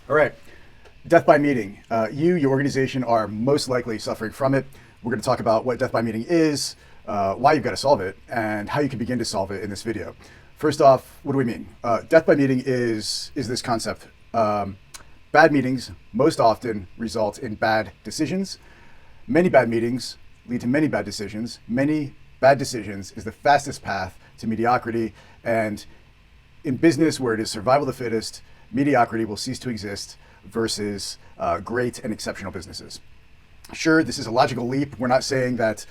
All right. Death by meeting. Your organization are most likely suffering from it. We're going to talk about what death by meeting is, why you've got to solve it, and how you can begin to solve it in this video. First off, what do we mean? Death by meeting is this concept. Bad meetings most often result in bad decisions. Many bad meetings lead to many bad decisions. Many bad decisions is the fastest path to mediocrity. And in business, where it is survival of the fittest, mediocrity will cease to exist versus great and exceptional businesses. Sure, this is a logical leap. We're not saying that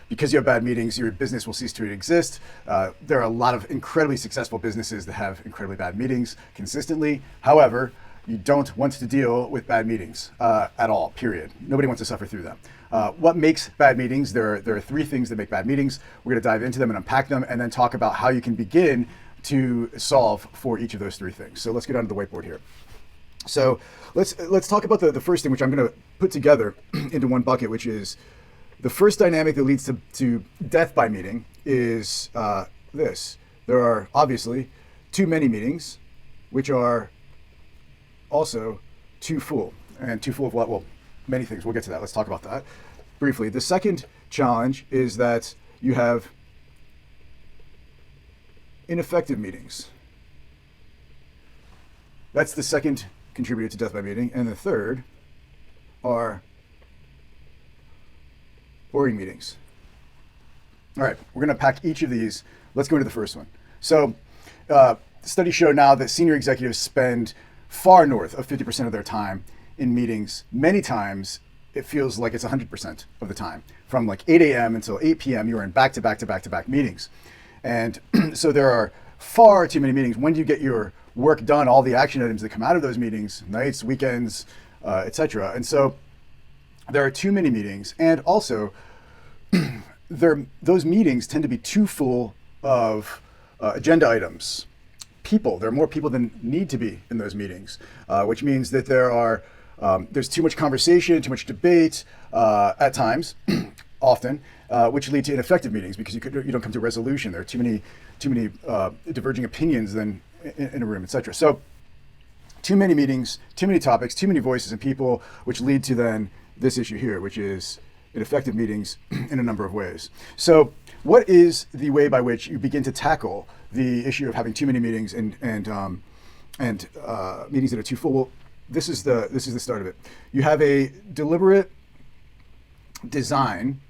because you have bad meetings, your business will cease to exist. There are a lot of incredibly successful businesses that have incredibly bad meetings consistently. However, you don't want to deal with bad meetings at all, period. Nobody wants to suffer through them. What makes bad meetings? There are three things that make bad meetings. We're going to dive into them and unpack them and then talk about how you can begin to solve for each of those three things. So let's get onto the whiteboard here. So let's talk about the first thing, which I'm going to put together into one bucket, which is the first dynamic that leads to death by meeting is this. There are obviously too many meetings, which are also too full. And too full of what? Well, many things. We'll get to that. Let's talk about that briefly. The second challenge is that you have ineffective meetings. That's the second contributor to death by meeting. And the third are boring meetings. All right, we're going to pack each of these. Let's go into the first one. So studies show now that senior executives spend far north of 50% of their time in meetings. Many times it feels like it's 100% of the time. From like 8 a.m. until 8 p.m. you're in back-to-back meetings. And so there are far too many meetings. When do you get your work done, all the action items that come out of those meetings, nights, weekends, etc. And so there are too many meetings. And also, those meetings tend to be too full of agenda items. People. There are more people than need to be in those meetings, which means that there's too much conversation, too much debate at times, often, which lead to ineffective meetings because you don't come to a resolution. There are too many diverging opinions then in a room, etc. So too many meetings, too many topics, too many voices and people, which lead to then this issue here, which is ineffective meetings in a number of ways. So what is the way by which you begin to tackle the issue of having too many meetings and meetings that are too full? Well, this is the start of it. You have a deliberate design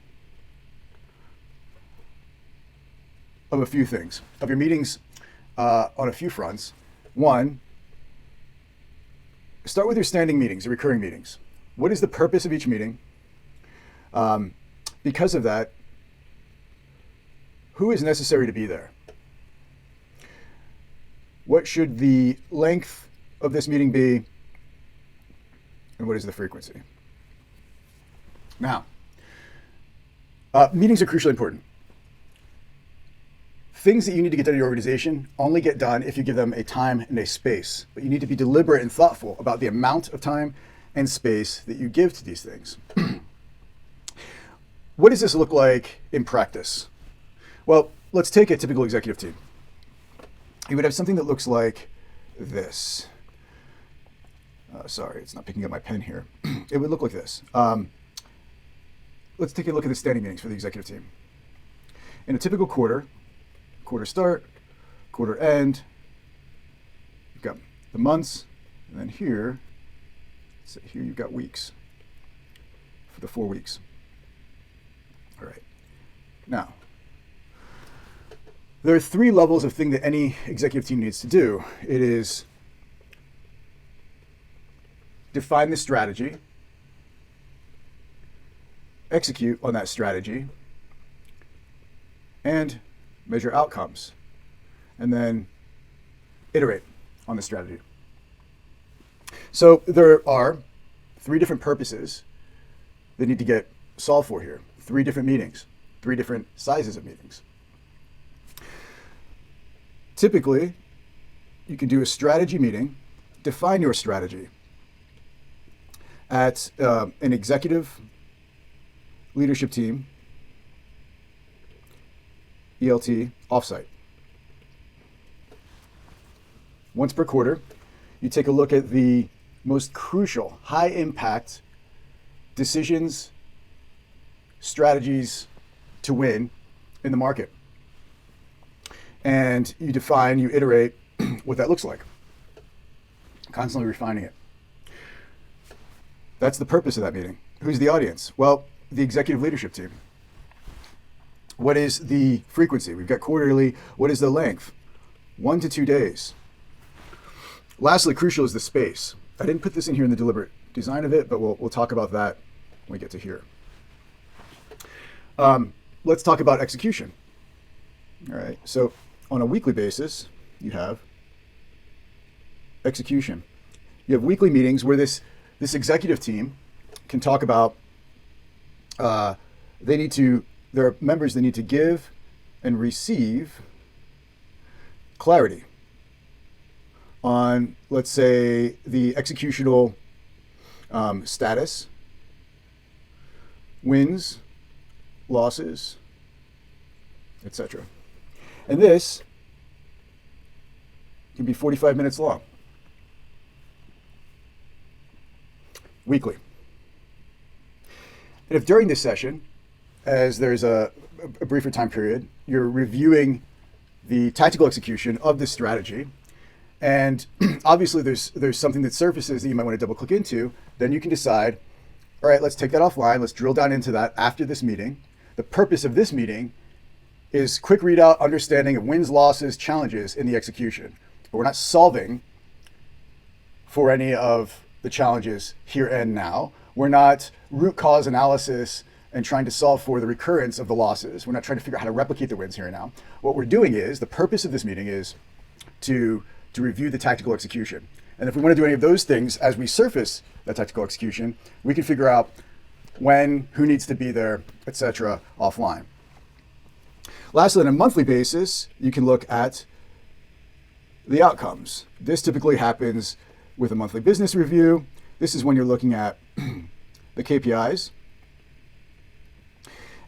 of a few things, of your meetings on a few fronts. One, start with your standing meetings, your recurring meetings. What is the purpose of each meeting? Because of that, who is necessary to be there? What should the length of this meeting be? And what is the frequency? Now, meetings are crucially important. Things that you need to get done in your organization only get done if you give them a time and a space. But you need to be deliberate and thoughtful about the amount of time and space that you give to these things. What does this look like in practice? Well, let's take a typical executive team. You would have something that looks like this. Sorry, it's not picking up my pen here. It would look like this. Let's take a look at the standing meetings for the executive team. In a typical quarter start, quarter end, you've got the months, and then here you've got weeks for the 4 weeks. All right. Now, there are three levels of thing that any executive team needs to do. It is define the strategy, execute on that strategy, and measure outcomes, and then iterate on the strategy. So there are three different purposes that need to get solved for here. Three different meetings, three different sizes of meetings. Typically, you can do a strategy meeting, define your strategy at an executive leadership team, ELT, offsite. Once per quarter, you take a look at the most crucial, high impact decisions, strategies to win in the market. And you define, you iterate what that looks like, constantly refining it. That's the purpose of that meeting. Who's the audience? Well, the executive leadership team. What is the frequency? We've got quarterly. What is the length? 1 to 2 days. Lastly, crucial is the space. I didn't put this in here in the deliberate design of it, but we'll talk about that when we get to here. Let's talk about execution. All right, so on a weekly basis, you have execution. You have weekly meetings where this executive team can talk about, there are members that need to give and receive clarity on, let's say, the executional status, wins, losses, etc. And this can be 45 minutes long, weekly. And if during this session, as there's a briefer time period, you're reviewing the tactical execution of this strategy, and obviously there's something that surfaces that you might want to double click into, then you can decide, all right, let's take that offline, let's drill down into that after this meeting. The purpose of this meeting is quick readout, understanding of wins, losses, challenges in the execution. But we're not solving for any of the challenges here and now. We're not root cause analysis and trying to solve for the recurrence of the losses. We're not trying to figure out how to replicate the wins here and now. What we're doing is, the purpose of this meeting is to review the tactical execution. And if we want to do any of those things as we surface that tactical execution, we can figure out when, who needs to be there, etc. offline. Lastly, on a monthly basis, you can look at the outcomes. This typically happens with a monthly business review. This is when you're looking at the KPIs.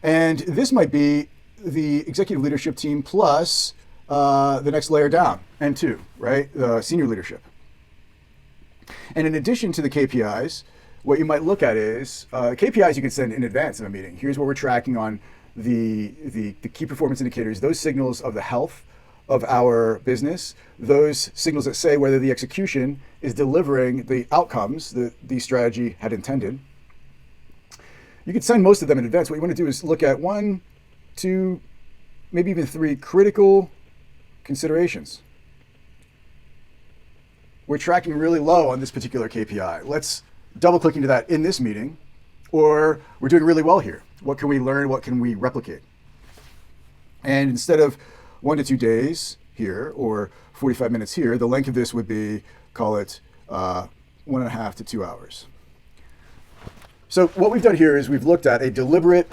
And this might be the executive leadership team plus the next layer down, N2, right? The senior leadership. And in addition to the KPIs, what you might look at is KPIs you can send in advance of a meeting. Here's what we're tracking on the key performance indicators, those signals of the health of our business, those signals that say whether the execution is delivering the outcomes that the strategy had intended. You could send most of them in advance. What you want to do is look at 1, 2, maybe even 3 critical considerations. We're tracking really low on this particular KPI. Let's double click into that in this meeting, or we're doing really well here. What can we learn? What can we replicate? And instead of 1 to 2 days here or 45 minutes here, the length of this would be, call it 1.5 to 2 hours. So what we've done here is we've looked at a deliberate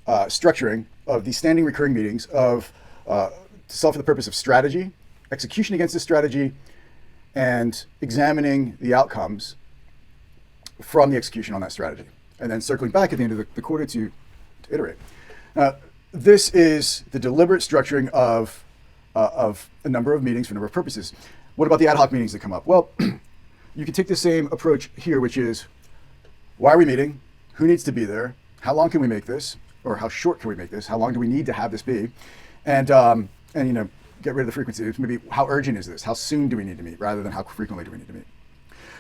structuring of the standing recurring meetings of to solve for the purpose of strategy, execution against the strategy, and examining the outcomes from the execution on that strategy, and then circling back at the end of the quarter to iterate. This is the deliberate structuring of a number of meetings for a number of purposes. What about the ad hoc meetings that come up? Well, you can take the same approach here, which is, why are we meeting? Who needs to be there? How long can we make this? Or how short can we make this? How long do we need to have this be? And you know, get rid of the frequency. Maybe how urgent is this? How soon do we need to meet rather than how frequently do we need to meet?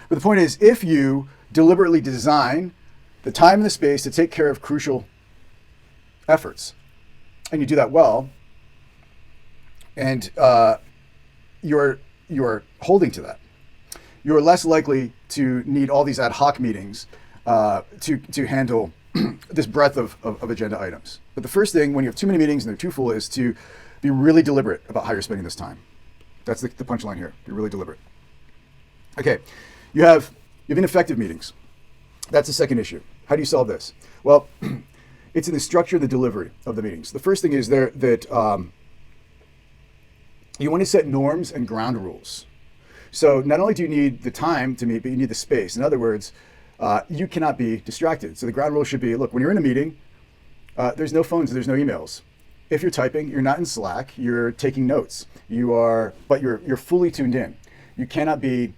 But the point is, if you deliberately design the time and the space to take care of crucial efforts, and you do that well, and you're holding to that, you're less likely to need all these ad hoc meetings to handle this breadth of agenda items. But the first thing, when you have too many meetings and they're too full, is to be really deliberate about how you're spending this time. That's the punchline here. Be really deliberate. Okay, you have ineffective meetings. That's the second issue. How do you solve this? Well, it's in the structure and the delivery of the meetings. The first thing is that you want to set norms and ground rules. So not only do you need the time to meet, but you need the space. In other words, you cannot be distracted. So the ground rule should be, look, when you're in a meeting, there's no phones, there's no emails. If you're typing, you're not in Slack, you're taking notes. But you're fully tuned in. You cannot be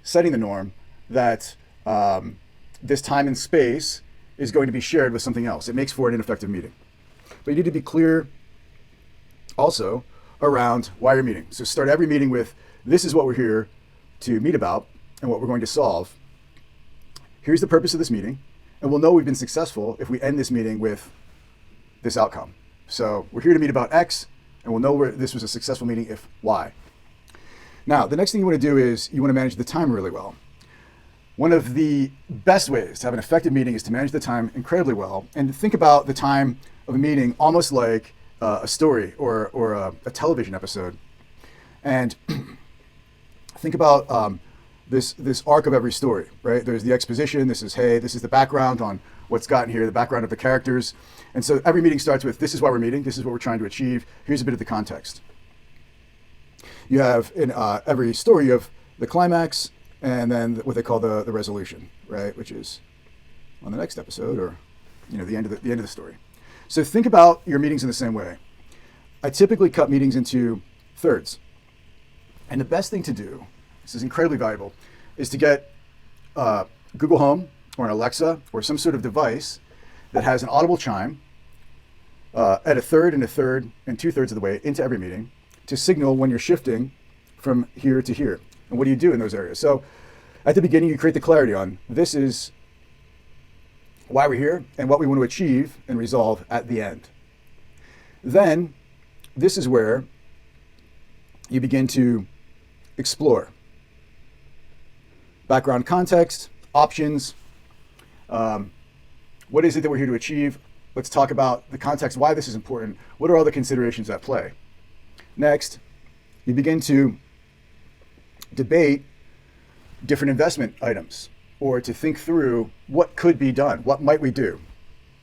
setting the norm that this time and space is going to be shared with something else. It makes for an ineffective meeting. But you need to be clear also around why you're meeting. So start every meeting with, this is what we're here to meet about and what we're going to solve. Here's the purpose of this meeting. And we'll know we've been successful if we end this meeting with this outcome. So we're here to meet about X, and we'll know this was a successful meeting if Y. Now, the next thing you want to do is you want to manage the time really well. One of the best ways to have an effective meeting is to manage the time incredibly well and think about the time of a meeting almost like a story or a television episode. And think about this arc of every story, right? There's the exposition. This is the background on what's gotten here, the background of the characters. And so every meeting starts with, this is why we're meeting. This is what we're trying to achieve. Here's a bit of the context. You have in every story, you have the climax, and then what they call the resolution, right? Which is on the next episode, or the end of the story. So think about your meetings in the same way. I typically cut meetings into thirds, and the best thing to do, this is incredibly valuable, is to get Google Home or an Alexa or some sort of device that has an audible chime at a third and 2/3 of the way into every meeting to signal when you're shifting from here to here. And what do you do in those areas? So at the beginning, you create the clarity on this is why we're here and what we want to achieve and resolve at the end. Then this is where you begin to explore background context, options. What is it that we're here to achieve? Let's talk about the context, why this is important. What are all the considerations at play? Next, you begin to debate different investment items or to think through what could be done. What might we do?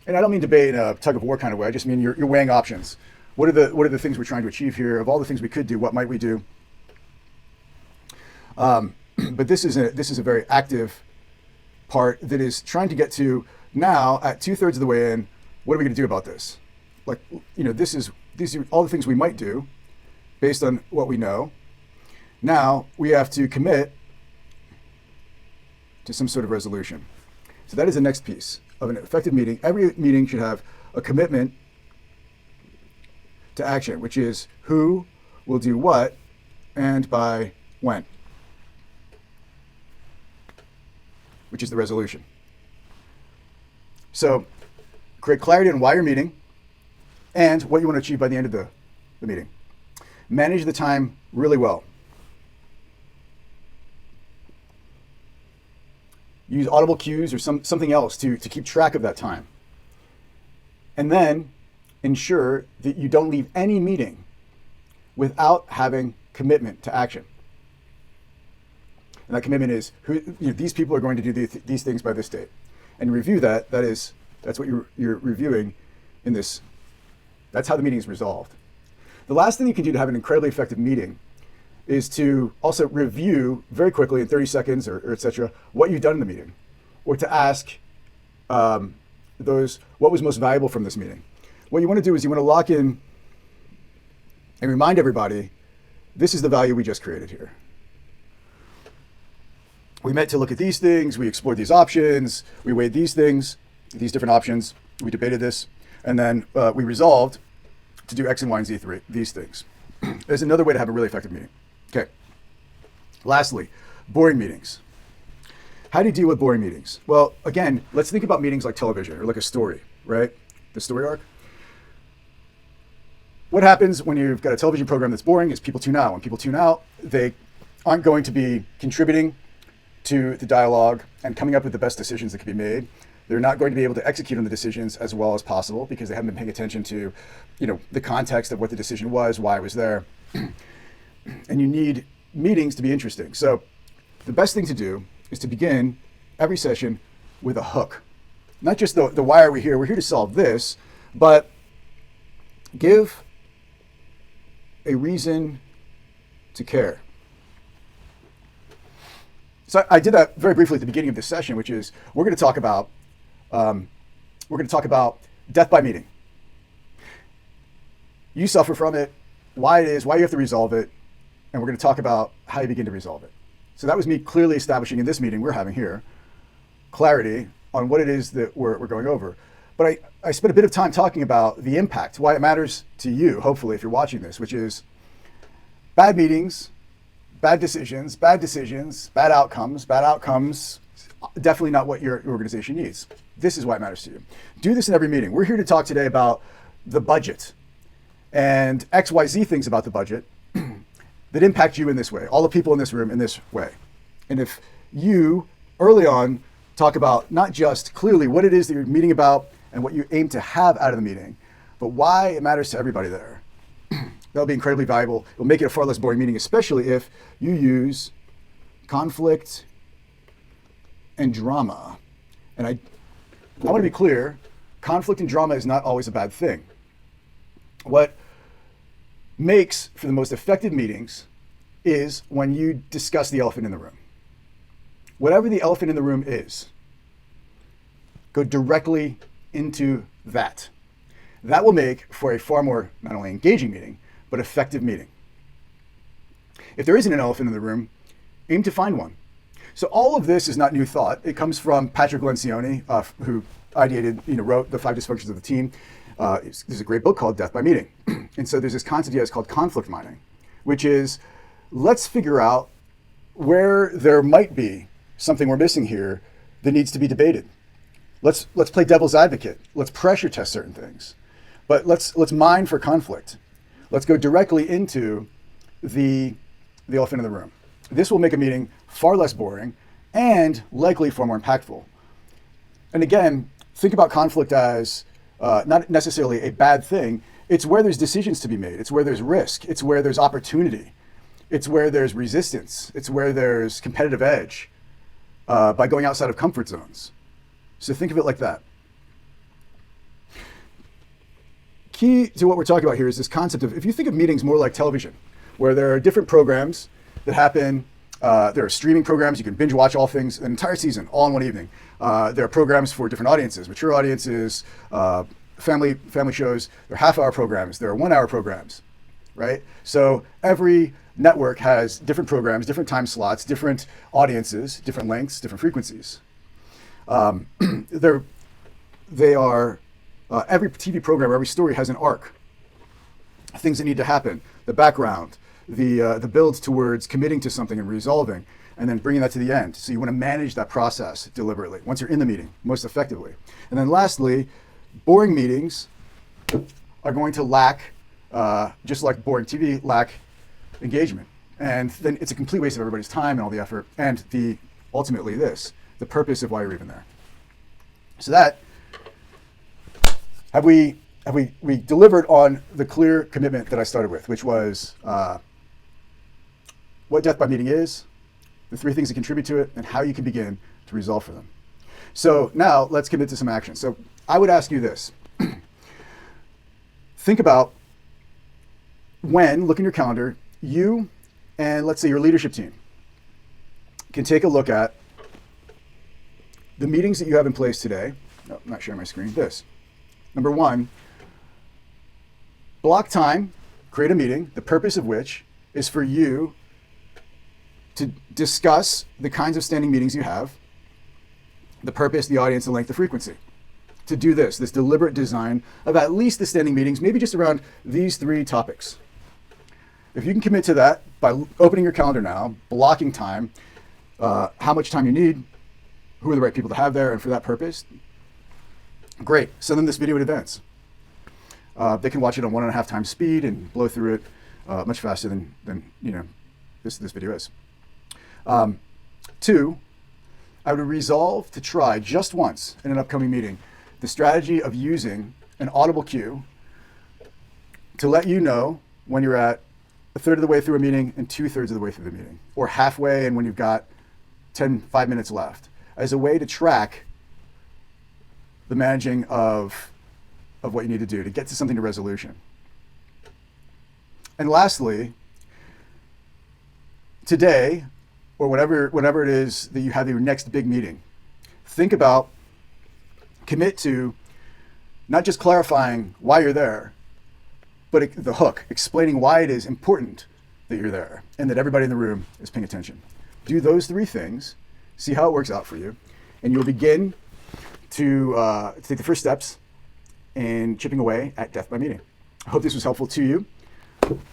And I don't mean debate in a tug of war kind of way. I just mean you're weighing options. What are the things we're trying to achieve here? Of all the things we could do, what might we do? But this is a very active part that is trying to get to now at 2/3 of the way in. What are we going to do about this? Like, these are all the things we might do based on what we know. Now we have to commit to some sort of resolution. So that is the next piece of an effective meeting. Every meeting should have a commitment to action, which is who will do what and by when, which is the resolution. So create clarity on why you're meeting and what you want to achieve by the end of the meeting. Manage the time really well. Use audible cues or something else to keep track of that time. And then ensure that you don't leave any meeting without having commitment to action. And that commitment is these people are going to do these things by this date. And review that. That's what you're reviewing in this. That's how the meeting is resolved. The last thing you can do to have an incredibly effective meeting is to also review very quickly in 30 seconds or et cetera, what you've done in the meeting, or to ask what was most valuable from this meeting. What you want to do is you want to lock in and remind everybody, this is the value we just created here. We met to look at these things, we explored these options, we weighed these things, these different options, we debated this, and then we resolved to do X and Y and Z, these things. There's another way to have a really effective meeting. Okay. Lastly, boring meetings. How do you deal with boring meetings? Well, again, let's think about meetings like television or like a story, right? The story arc. What happens when you've got a television program that's boring is people tune out. When people tune out, they aren't going to be contributing to the dialogue and coming up with the best decisions that can be made. They're not going to be able to execute on the decisions as well as possible because they haven't been paying attention to, the context of what the decision was, why it was there. And you need meetings to be interesting. So the best thing to do is to begin every session with a hook. Not just the why are we here? We're here to solve this, but give a reason to care. So I did that very briefly at the beginning of this session, which is we're going to talk about death by meeting. You suffer from it, why it is, why you have to resolve it, and we're going to talk about how you begin to resolve it. So that was me clearly establishing in this meeting we're having here, clarity on what it is that we're going over. But I spent a bit of time talking about the impact, why it matters to you, hopefully, if you're watching this, which is bad meetings, bad decisions, bad outcomes, definitely not what your organization needs. This is why it matters to you. Do this in every meeting. We're here to talk today about the budget and XYZ things about the budget that impact you in this way, all the people in this room in this way. And if you early on talk about not just clearly what it is that you're meeting about and what you aim to have out of the meeting, but why it matters to everybody there, that'll be incredibly valuable. It'll make it a far less boring meeting, especially if you use conflict and drama. And I want to be clear, conflict and drama is not always a bad thing. What makes for the most effective meetings is when you discuss the elephant in the room. Whatever the elephant in the room is, go directly into that. That will make for a far more not only engaging meeting, but effective meeting. If there isn't an elephant in the room, aim to find one. So all of this is not new thought. It comes from Patrick Lencioni, who ideated, wrote The 5 Dysfunctions of the Team. There's a great book called Death by Meeting. And so there's this concept he has called conflict mining, which is let's figure out where there might be something we're missing here that needs to be debated. Let's play devil's advocate. Let's pressure test certain things. But let's mine for conflict. Let's go directly into the elephant in the room. This will make a meeting far less boring and likely far more impactful. And again, think about conflict as not necessarily a bad thing. It's where there's decisions to be made. It's where there's risk. It's where there's opportunity. It's where there's resistance. It's where there's competitive edge by going outside of comfort zones. So think of it like that. Key to what we're talking about here is this concept of, if you think of meetings more like television, where there are different programs that happen. There are streaming programs. You can binge watch all things, an entire season, all in one evening. There are programs for different audiences, mature audiences, family shows. There are half-hour programs. There are 1-hour programs, right? So every network has different programs, different time slots, different audiences, different lengths, different frequencies. They are every TV program, every story has an arc. Things that need to happen, the background, the builds towards committing to something and resolving, and then bringing that to the end. So you want to manage that process deliberately once you're in the meeting, most effectively. And then lastly, boring meetings are going to lack, just like boring TV, lack engagement. And then it's a complete waste of everybody's time and all the effort, and ultimately the purpose of why you're even there. So that, have we delivered on the clear commitment that I started with, which was what death by meeting is, the 3 things that contribute to it, and how you can begin to resolve for them. So now let's commit to some action. So I would ask you this. Think about when, look in your calendar, you and let's say your leadership team can take a look at the meetings that you have in place today. No, I'm not sharing my screen. This. Number 1, block time, create a meeting, the purpose of which is for you to discuss the kinds of standing meetings you have, the purpose, the audience, the length, the frequency. To do this deliberate design of at least the standing meetings, maybe just around these 3 topics. If you can commit to that by opening your calendar now, blocking time, how much time you need, who are the right people to have there, and for that purpose, great. Send them this video in advance. They can watch it on 1.5 times speed and blow through it much faster than this video is. 2, I would resolve to try just once in an upcoming meeting the strategy of using an audible cue to let you know when you're at 1/3 of the way through a meeting and 2/3 of the way through the meeting, or halfway and when you've got 5 minutes left, as a way to track the managing of what you need to do to get to something to resolution. And lastly, today, or whatever it is that you have your next big meeting, think about, commit to not just clarifying why you're there, but the hook, explaining why it is important that you're there and that everybody in the room is paying attention. Do those three things, see how it works out for you, and you'll begin to take the first steps in chipping away at death by meeting. I hope this was helpful to you.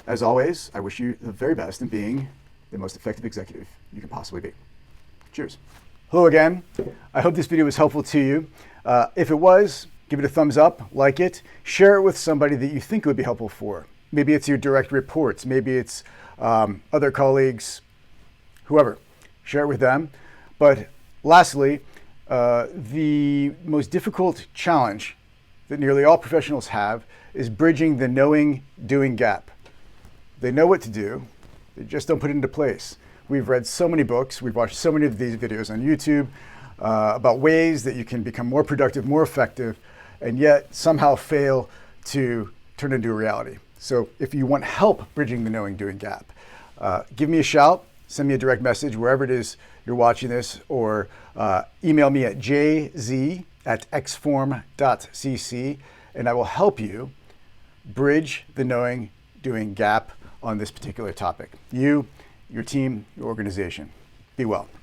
As always, I wish you the very best in being the most effective executive you can possibly be. Cheers. Hello again. I hope this video was helpful to you. If it was, give it a thumbs up, like it, share it with somebody that you think it would be helpful for. Maybe it's your direct reports, maybe it's other colleagues, whoever. Share it with them. But lastly, the most difficult challenge that nearly all professionals have is bridging the knowing-doing gap. They know what to do, they just don't put it into place. We've read so many books, we've watched so many of these videos on YouTube about ways that you can become more productive, more effective, and yet somehow fail to turn into a reality. So if you want help bridging the knowing-doing gap, give me a shout, send me a direct message wherever it is you're watching this, or email me at jz@xform.cc, and I will help you bridge the knowing-doing gap on this particular topic. You, your team, your organization. Be well.